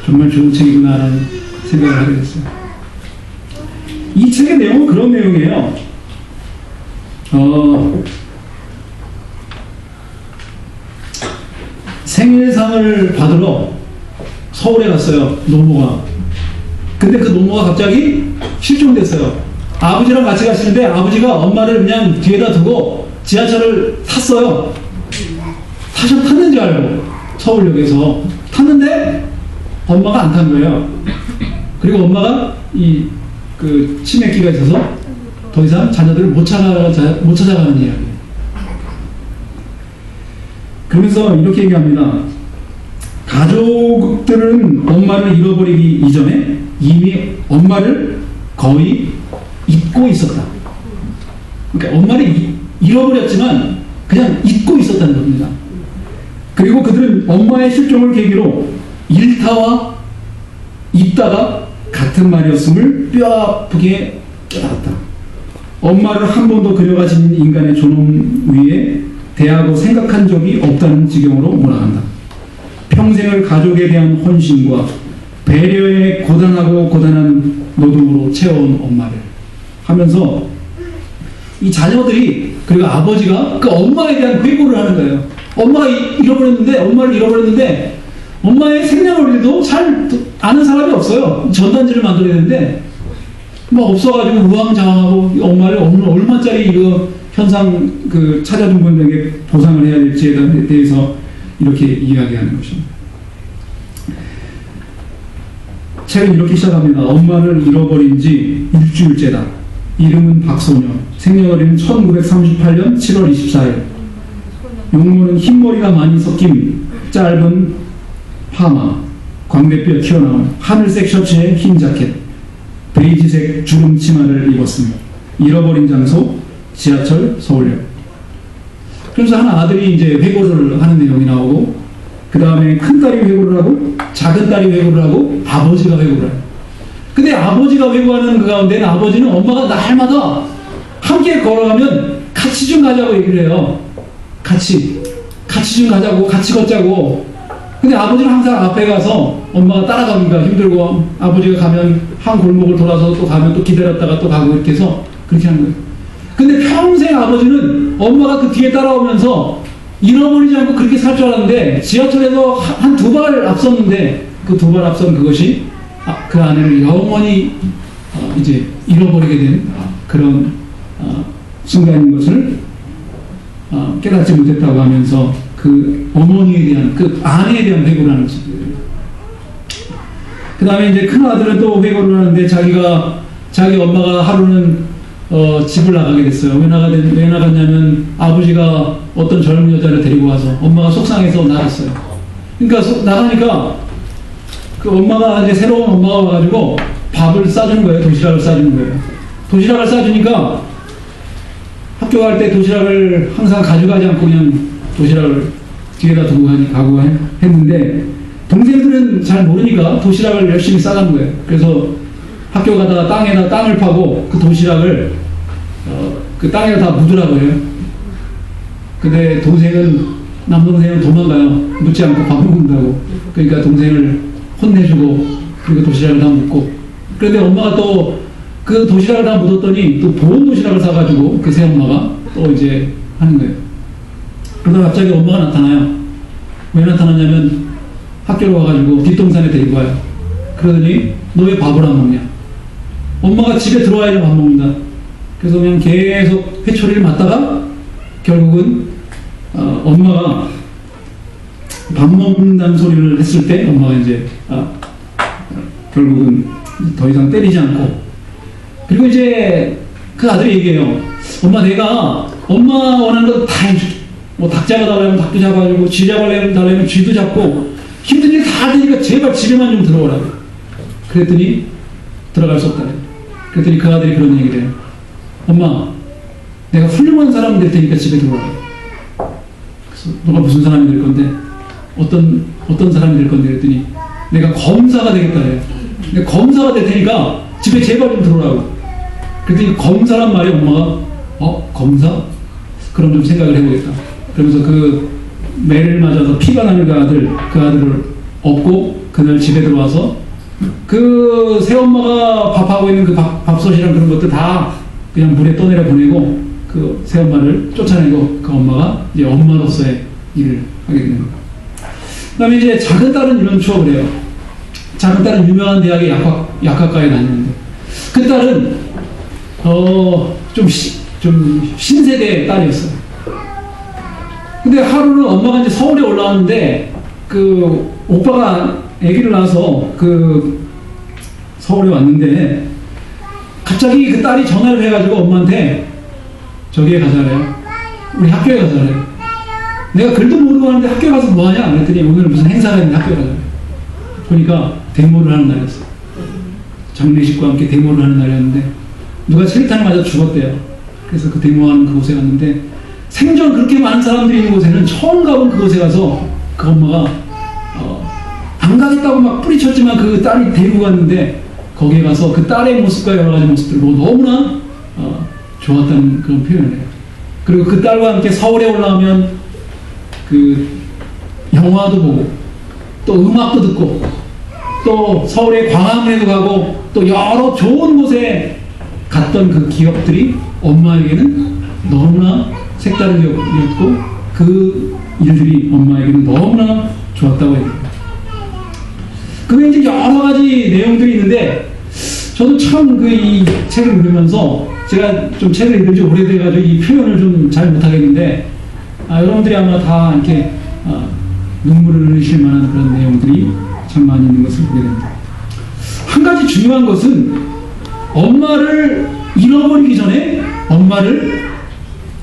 정말 좋은 책이구나라는 생각을 하게 됐어요. 이 책의 내용은 그런 내용이에요. 생일상을 받으러 서울에 갔어요. 노모가. 근데 그 노모가 갑자기 실종됐어요. 아버지랑 같이 가시는데 아버지가 엄마를 그냥 뒤에다 두고 지하철을 탔어요. 탔는 줄 알고 서울역에서 탔는데 엄마가 안 탄 거예요. 그리고 엄마가 치매기가 있어서 더 이상 자녀들을 못 찾아가는 이야기. 그러면서 이렇게 얘기합니다. 가족들은 엄마를 잃어버리기 이전에 이미 엄마를 거의 잊고 있었다. 그러니까 엄마를 잃어버렸지만 그냥 잊고 있었다는 겁니다. 그리고 그들은 엄마의 실종을 계기로 일타와 잊다가 같은 말이었음을 뼈아프게 깨달았다. 엄마를 한 번도 그려가진 인간의 존엄 위에 대하고 생각한 적이 없다는 지경으로 몰아간다. 평생을 가족에 대한 헌신과 배려에 고단한 노동으로 채워온 엄마를 하면서 이 자녀들이 그리고 아버지가 그 엄마에 대한 회고를 하는 거예요. 엄마를 잃어버렸는데 엄마의 생년월일도 잘 아는 사람이 없어요. 전단지를 만들어야 되는데 뭐 없어가지고 우왕좌왕하고 엄마를 얼마짜리 이거 현상 찾아준 분들에게 보상을 해야 될지에 대해서 이렇게 이야기하는 것입니다. 책은 이렇게 시작합니다. 엄마를 잃어버린 지 일주일째다. 이름은 박소녀. 생년월일은 1938년 7월 24일. 용모는 흰머리가 많이 섞인 짧은 파마, 광대뼈 튀어나온 하늘색 셔츠에 흰 자켓, 베이지색 주름 치마를 입었습니다. 잃어버린 장소 지하철 서울역. 그래서 한 아들이 이제 회고를 하는 내용이 나오고 그 다음에 큰딸이 회고를 하고 작은 딸이 회고를 하고 아버지가 회고를 해요. 근데 아버지가 회고하는 그 가운데는 아버지는 엄마가 날마다 함께 걸어가면 같이 좀 가자고 얘기를 해요. 같이 좀 가자고, 같이 걷자고. 근데 아버지는 항상 앞에 가서 엄마가 따라가기가 힘들고 아버지가 가면 한 골목을 돌아서 또 가면 또 기다렸다가 또 가고 이렇게 해서 그렇게 하는 거예요. 근데 평생 아버지는 엄마가 그 뒤에 따라오면서 잃어버리지 않고 그렇게 살 줄 알았는데 지하철에서 한 2발 앞섰는데 그 2발 앞선 그것이 그 아내를 영원히 이제 잃어버리게 된 그런 순간인 것을 깨닫지 못했다고 하면서 그 어머니에 대한 그 아내에 대한 회고를 하는 것입니다. 그 다음에 이제 큰 아들은 또 회고를 하는데 자기 엄마가 하루는 집을 나가게 됐어요. 왜 나갔냐면 아버지가 어떤 젊은 여자를 데리고 와서 엄마가 속상해서 나갔어요. 그러니까 나가니까 그 엄마가 이제 새로운 엄마가 와가지고 밥을 싸주는 거예요. 도시락을 싸주는 거예요. 도시락을 싸주니까 학교 갈 때 도시락을 항상 가져가지 않고 그냥 도시락을 뒤에다 두고 가고 했는데 동생들은 잘 모르니까 도시락을 열심히 싸가는 거예요. 그래서 학교 가다가 땅에다 땅을 파고 그 도시락을 그 땅에다 다 묻으라고 해요. 근데 남동생은 도망가요. 묻지 않고 밥 먹는다고. 그러니까 동생을 혼내주고 그리고 도시락을 다 묻고. 그런데 엄마가 또 그 도시락을 다 묻었더니 또 보온 도시락을 사가지고 그 새엄마가 또 이제 하는 거예요. 그러다 갑자기 엄마가 나타나요. 왜 나타났냐면 학교로 와가지고 뒷동산에 데리고 와요. 그러더니 너 왜 밥을 안 먹냐? 엄마가 집에 들어와야 밥 먹는다. 그래서 그냥 계속 회초리를 맞다가 결국은 엄마가 밥 먹는다는 소리를 했을 때 엄마가 이제 결국은 더 이상 때리지 않고 그리고 이제 그 아들이 얘기해요. 내가 엄마 원하는 거 다 해줄게. 뭐 닭 잡아달라면 닭도 잡아주고 쥐 잡아달라면 쥐도 잡고 힘든 일 다 할 테니까 제발 집에만 좀 들어오라고. 그랬더니 들어갈 수 없다래. 그랬더니 그 아들이 그런 얘기를 해요. 엄마, 내가 훌륭한 사람이 될 테니까 집에 들어오라. 그래서 너가 무슨 사람이 될 건데? 어떤 사람이 될 건데? 그랬더니 내가 검사가 되겠다 그래요. 내가 검사가 될 테니까 집에 제발 좀 들어오라고. 그랬더니 검사란 말이 엄마가 검사? 그럼 좀 생각을 해보겠다. 그러면서 그 매를 맞아서 피가 나는 그 아들을 업고 그날 집에 들어와서 그 새엄마가 밥하고 있는 그 밥솥이랑 그런 것들 다 그냥 물에 떠내려 보내고 그 새엄마를 쫓아내고 그 엄마가 이제 엄마로서의 일을 하게 되는 거예요. 그 다음에 이제 작은 딸은 이런 추억을 해요. 작은 딸은 유명한 대학의 약학과에 다니는데 그 딸은 좀 신세대 딸이었어요. 근데 하루는 엄마가 이제 서울에 올라왔는데 그 오빠가 아기를 낳아서 그 서울에 왔는데 갑자기 그 딸이 전화를 해가지고 엄마한테 저기에 가자래요. 우리 학교에 가자래요. 내가 글도 모르고 하는데 학교에 가서 뭐하냐? 그랬더니 오늘 무슨 행사가 있는데 학교에 가자래요. 보니까 데모를 하는 날이었어요. 장례식과 함께 데모를 하는 날이었는데 누가 체리탄을 맞아 죽었대요. 그래서 그 데모하는 그곳에 갔는데 생전 그렇게 많은 사람들이 있는 곳에는 처음 가본 그곳에 가서 그 엄마가 안 가겠다고 막 뿌리쳤지만 그 딸이 데리고 갔는데 거기에 가서 그 딸의 모습과 여러 가지 모습들을 보고 너무나 좋았다는 그런 표현을 해요. 그리고 그 딸과 함께 서울에 올라오면 그 영화도 보고 또 음악도 듣고 또 서울의 광화문에도 가고 또 여러 좋은 곳에 갔던 그 기억들이 엄마에게는 너무나 색다른 기억이었고 그 일들이 엄마에게는 너무나 좋았다고 해요. 그게 이제 여러 가지 내용들이 있는데 저도 참 이 책을 읽으면서 제가 좀 책을 읽은 지 오래돼가지고 이 표현을 좀 잘 못하겠는데 여러분들이 아마 다 이렇게 눈물을 흘리실 만한 그런 내용들이 참 많이 있는 것을 보게 됩니다. 한 가지 중요한 것은 엄마를 잃어버리기 전에 엄마를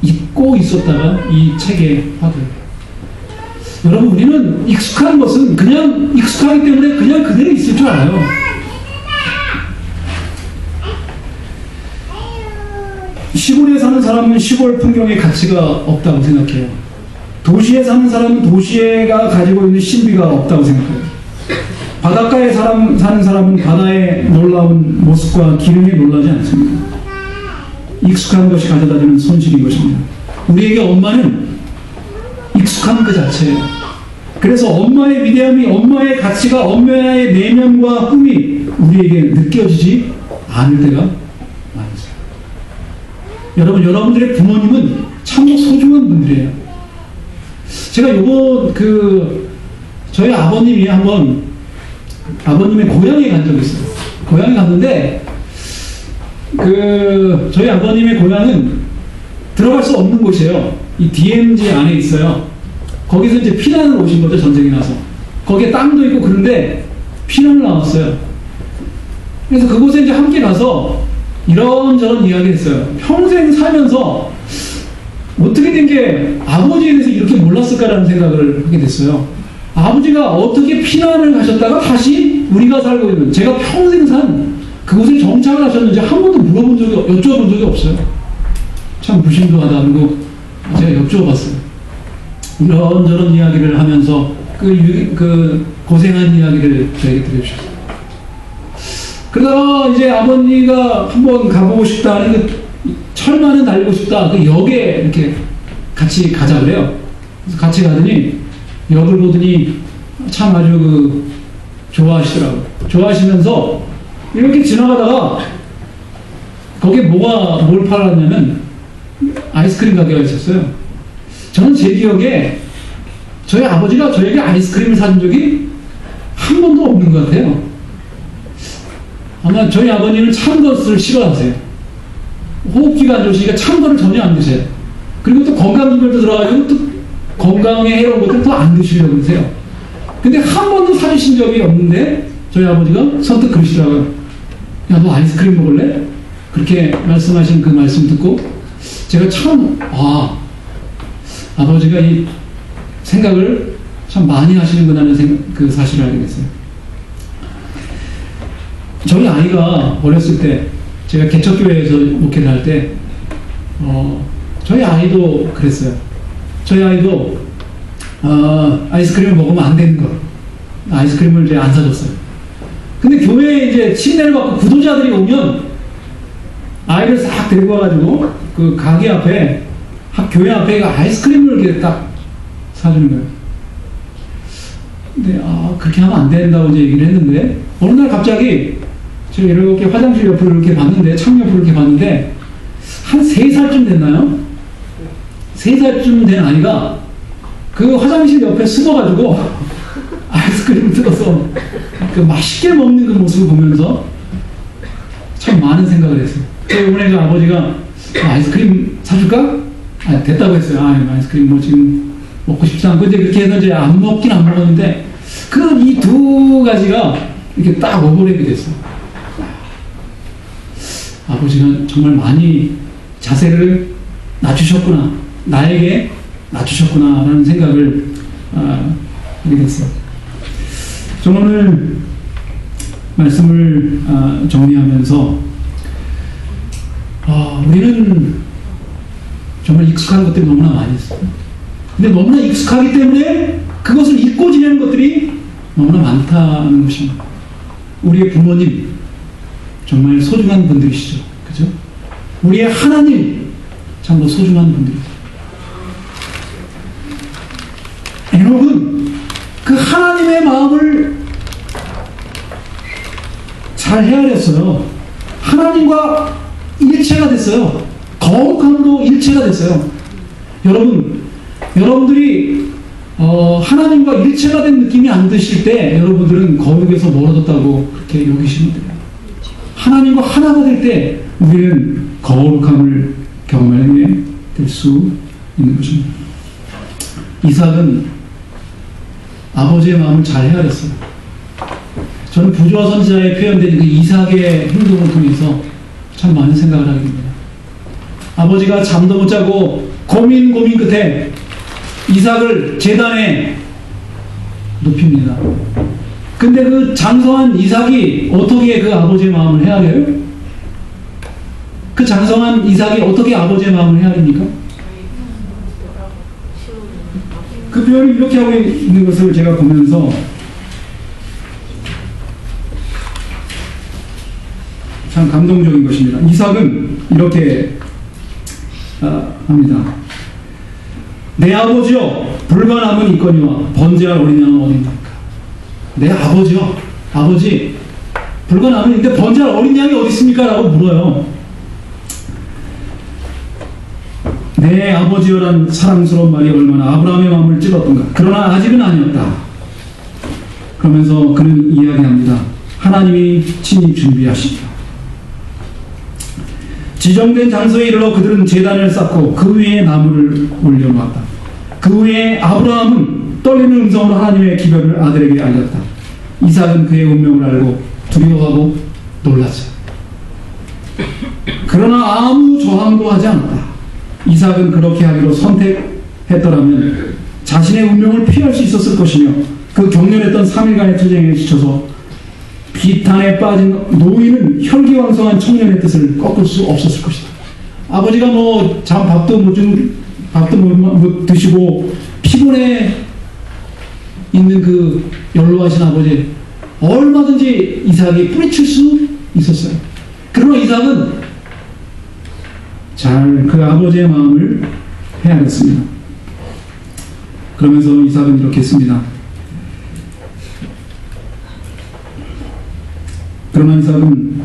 잊고 있었다가 이 책에 화두예요. 여러분 우리는 익숙한 것은 그냥 익숙하기 때문에 그냥 그대로 있을 줄 알아요. 시골에 사는 사람은 시골 풍경의 가치가 없다고 생각해요. 도시에 사는 사람은 도시가 가지고 있는 신비가 없다고 생각해요. 바닷가에 사는 사람은 바다의 놀라운 모습과 기름에 놀라지 않습니다. 익숙한 것이 가져다주는 손실인 것입니다. 우리에게 엄마는 익숙한 그 자체예요. 그래서 엄마의 위대함이, 엄마의 가치가, 엄마의 내면과 꿈이 우리에게 느껴지지 않을 때가 많습니다. 여러분, 여러분들의 부모님은 참 소중한 분들이에요. 제가 요번 저희 아버님이 한번 아버님의 고향에 간 적이 있어요. 고향에 갔는데 저희 아버님의 고향은 들어갈 수 없는 곳이에요. 이 DMZ 안에 있어요. 거기서 이제 피난을 오신 거죠, 전쟁이 나서. 거기에 땅도 있고 그런데 피난을 나왔어요. 그래서 그곳에 이제 함께 가서 이런저런 이야기를 했어요. 평생 살면서 어떻게 된 게 아버지에 대해서 이렇게 몰랐을까라는 생각을 하게 됐어요. 아버지가 어떻게 피난을 가셨다가 다시 우리가 살고 있는, 제가 평생 산 그곳에 정착을 하셨는지 한 번도 여쭤본 적이 없어요. 참 무심도하다고 제가 여쭤봤어요. 이런저런 이야기를 하면서 고생한 이야기를 저에게 들려주셨어요. 그러다가 이제 아버지가 한번 가보고 싶다는 철만은 달리고 싶다. 그 역에 이렇게 같이 가자 그래요. 그래서 같이 가더니 역을 보더니 참 아주 좋아하시더라고요. 좋아하시면서 이렇게 지나가다가 거기에 뭘 팔았냐면 아이스크림 가게가 있었어요. 저는 제 기억에 저희 아버지가 저에게 아이스크림을 사준 적이 한 번도 없는 것 같아요. 아마 저희 아버님은 찬 것을 싫어하세요. 호흡기가 안 좋으시니까 찬 거를 전혀 안 드세요. 그리고 또 건강기별도 들어가지고 또 건강에 해로운 것들 또 안 드시려고 그러세요. 근데 한 번도 사주신 적이 없는데 저희 아버지가 선뜻 그러시더라고요. 야, 너 아이스크림 먹을래? 그렇게 말씀하신 그 말씀 듣고 제가 참 아버지가 이 생각을 참 많이 하시는구나 하는 그 사실을 알게 됐어요. 저희 아이가 어렸을 때 제가 개척교회에서 목회를 할 때 저희 아이도 그랬어요. 저희 아이도 아이스크림을 먹으면 안 되는 거, 아이스크림을 이제 안 사줬어요. 근데 교회에 이제 침례를 받고 구도자들이 오면 아이를 싹 데리고 와가지고 그 가게 앞에 교회 앞에 아이스크림을 이렇게 딱 사주는 거예요. 근데 그렇게 하면 안 된다고 이제 얘기를 했는데 어느 날 갑자기 제가 이렇게 화장실 옆을 이렇게 봤는데, 창 옆을 이렇게 봤는데 한 3살쯤 됐나요? 3살쯤 된 아이가 그 화장실 옆에 숨어가지고 아이스크림을 뜯어서 그 맛있게 먹는 그 모습을 보면서 참 많은 생각을 했어요. 이번에 그 아버지가 아이스크림 사줄까? 됐다고 했어요. 아이스크림 뭐 지금 먹고 싶지 않고 이제 그렇게 해서 이제 안 먹었는데 이 두 가지가 이렇게 딱 오버랩이 됐어요. 아버지가 정말 많이 자세를 낮추셨구나, 나에게 낮추셨구나 라는 생각을 하게 됐어요. 저는 오늘 말씀을 정리하면서 우리는 정말 익숙한 것들이 너무나 많이 있어요. 근데 너무나 익숙하기 때문에 그것을 잊고 지내는 것들이 너무나 많다는 것입니다. 우리의 부모님 정말 소중한 분들이시죠. 그죠? 우리의 하나님 참으로 소중한 분들이죠. 에녹은 그 하나님의 마음을 잘 헤아렸어요. 하나님과 일체가 됐어요. 거룩함으로 일체가 됐어요. 여러분들이 하나님과 일체가 된 느낌이 안 드실 때 여러분들은 거룩에서 멀어졌다고 그렇게 여기시면 돼요. 하나님과 하나가 될 때 우리는 거룩함을 경험하게 될 수 있는 것입니다. 이삭은 아버지의 마음을 잘 헤아렸어요. 저는 부조화 선지자에 표현된 그 이삭의 행동을 통해서 참 많은 생각을 하게 됩니다. 아버지가 잠도 못 자고 고민 끝에 이삭을 제단에 눕힙니다. 근데 그 장성한 이삭이 어떻게 그 아버지의 마음을 헤아려요? 그 장성한 이삭이 어떻게 아버지의 마음을 헤아립니까? 그 표현을 이렇게 하고 있는 것을 제가 보면서 참 감동적인 것입니다. 이삭은 이렇게 합니다. 내 아버지여, 불과 남은 있거니와 번제할 어린 양은 어디입니까? 내 아버지요, 아버지, 불과 남은 있는데 번제할 어린 양이 어디 있습니까? 라고 물어요. 내 아버지여란 사랑스러운 말이 얼마나 아브라함의 마음을 찔렀던가. 그러나 아직은 아니었다. 그러면서 그는 이야기합니다. 하나님이 친히 준비하신다. 지정된 장소에 이르러 그들은 제단을 쌓고 그 위에 나무를 올려놓았다. 그 위에 아브라함은 떨리는 음성으로 하나님의 기별을 아들에게 알렸다. 이삭은 그의 운명을 알고 두려워하고 놀랐어요. 그러나 아무 저항도 하지 않았다. 이삭은 그렇게 하기로 선택했더라면 자신의 운명을 피할 수 있었을 것이며 그 격렬했던 3일간의 투쟁에 지쳐서 비탄에 빠진 노인은 혈기왕성한 청년의 뜻을 꺾을 수 없었을 것이다. 아버지가 밥도 못 드시고 피곤해 있는 그 연로하신 아버지, 얼마든지 이삭이 뿌리칠 수 있었어요. 그러나 이삭은 잘 그 아버지의 마음을 헤아렸습니다. 그러면서 이삭은 이렇게 했습니다. 그러나 이삭은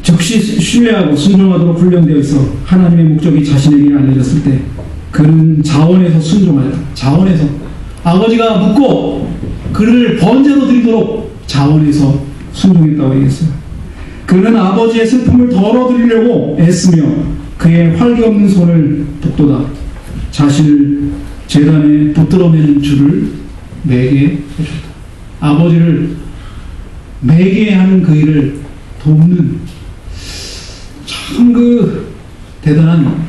즉시 신뢰하고 순종하도록 훈련되어 있어 하나님의 목적이 자신에게 알려졌을 때 그는 자원에서 순종하였다. 자원에서 아버지가 묻고 그를 번제로 드리도록 자원에서 순종했다고 얘기했어요. 그는 아버지의 슬픔을 덜어드리려고 애쓰며 그의 활기 없는 손을 북돋아 자신을 제단에 붙들어매는 줄을 매게 해줬다. 아버지를 매게 하는 그 일을 돕는 참 그 대단한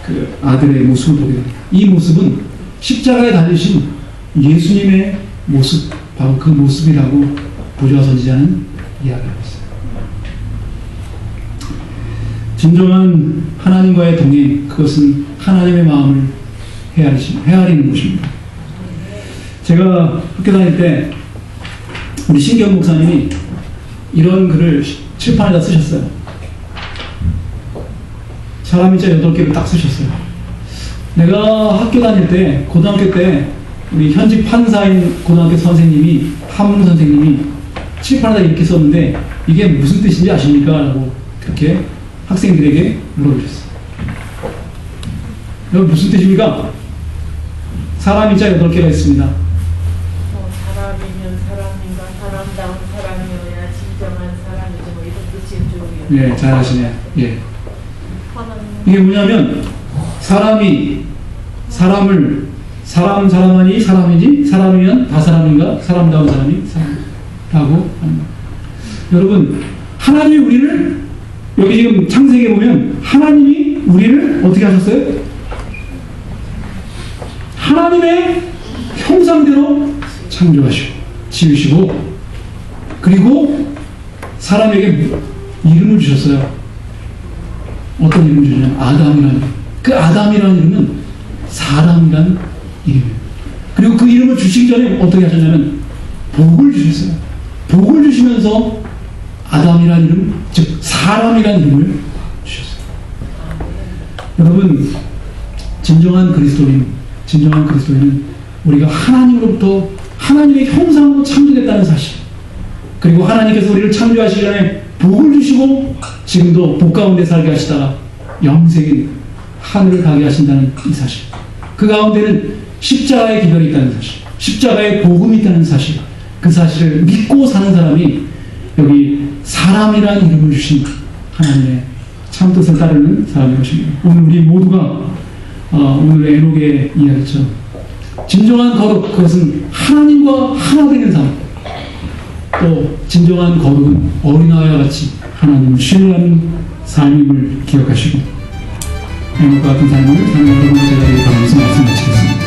그 아들의 모습을 보게 됩니다. 이 모습은 십자가에 달리신 예수님의 모습, 바로 그 모습이라고 보좌 선지자는 이야기하고 있어요. 진정한 하나님과의 동행, 그것은 하나님의 마음을 헤아리는 것입니다. 제가 학교 다닐 때 우리 신경 목사님이 이런 글을 칠판에다 쓰셨어요. 사람인자 8개를 딱 쓰셨어요. 내가 학교 다닐 때, 고등학교 때 우리 현직 판사인 고등학교 선생님이, 한문 선생님이 칠판에다 이렇게 썼는데 이게 무슨 뜻인지 아십니까? 라고 그렇게 학생들에게 물어보셨어요. 여러분 무슨 뜻입니까? 사람인자 8개가 있습니다. 사람이면 사람인가, 사람다운 사람이어야 진정한 사람이지, 이런 뜻이 좀. 예, 잘 아시네요. 예. 이게 뭐냐면 사람이 사람을 사람아니 사람이지, 사람이면 다 사람인가, 사람다운 사람이 사람이라고 합니다. 여러분, 하나님이 우리를, 여기 지금 창세기에 보면 하나님이 우리를 어떻게 하셨어요? 하나님의 형상대로 창조하시고 지으시고, 그리고 사람에게 이름을 주셨어요. 어떤 이름을 주냐면 아담이라는 이름. 그 아담이라는 이름은 사람이라는 이름이에요. 그리고 그 이름을 주시기 전에 어떻게 하셨냐면 복을 주셨어요. 복을 주시면서 아담이라는 이름, 즉 사람이라는 이름을 주셨어요. 여러분, 진정한 그리스도인은 우리가 하나님으로부터 하나님의 형상으로 창조됐다는 사실, 그리고 하나님께서 우리를 창조하시기 전에 복을 주시고 지금도 복 가운데 살게 하시다가 영생인 하늘을 가게 하신다는 이 사실, 그 가운데는 십자가의 기별이 있다는 사실, 십자가의 복음이 있다는 사실, 그 사실을 믿고 사는 사람이 여기 사람이라는 이름을 주신 하나님의 참뜻을 따르는 사람인 것입니다. 오늘 우리 모두가 오늘 에녹의 이야기처럼 진정한 거룩, 그것은 하나님과 하나 되는 삶, 또 진정한 거룩은 어린아이와 같이 하나님을 신뢰하는 삶임을 기억하시고 에녹과 같은 삶을 사는 여러분의 제자들이 가면서 말씀 마치겠습니다.